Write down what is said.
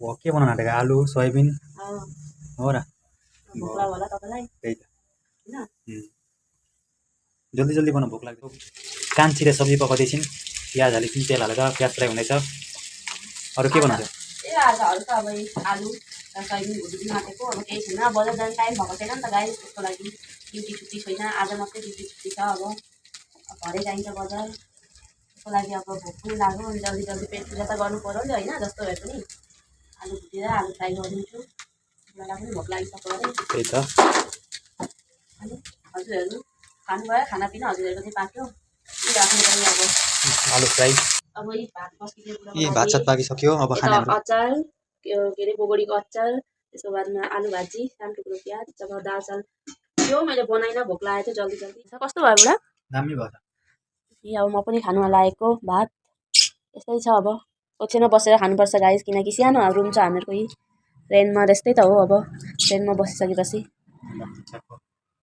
वो के बनाउनु आँटेको आलु सोयाबिन हो र भोक लाग्यो होला तपाईँलाई त्यही त होइन जल्दी जल्दी बनाऊ भोक लाग्यो कान्छीले सब्जी पकाउँदैछिन् प्याज हालिदिन् तेल हालेर प्याज फ्राई हुँदैछ अरू के बनाउँछ ए आज हल्का अब आलु र सोयाबिन भुटिदिनु आँटेको अब केही छैन बजार जाने टाइम भएको छैन नि त गाई त्यसको लागि ड्युटी छुट्टी छैन आज मात्रै ड्युटी छुट्टी छ अब भरे जाइन्छ बजार त्यसको लागि अब भोक पनि लाग्यो अनि जल्दी जल्दी पेट पूजा त गर्नु पऱ्यो नि होइन जस्तो भए पनि आलु भुटेर आलु फ्राई गरिदिन्छु मलाई पनि भोक लागिसक्यो अरे त्यही त अनि हजुरहरू खानुभयो खानापिना हजुरहरूको चाहिँ पाक्यो राख्नु पर्ने अब आलु फ्राई अब यी भात पस्किने यी भात सात पाकिसक्यो अब खाने हाम्रो अचार के अरे बोगडीको अचार त्यसको बादमा आलु भाजी सानो टुक्रो प्याज जब दाल चाल त्यो मैले बनाइन भोक लागेको थियो जल्दी जल्दी कस्तो भयो बुढा दामी भयो त अब म पनि खानुमा लागेको भात यस्तै छ अब ओछ्यानमा बसेर खानुपर्छ गाइस किनकि सानो रुम छ हामीहरूको यही रेन्टमा त्यस्तै त हो अब रेन्टमा बसिसकेपछि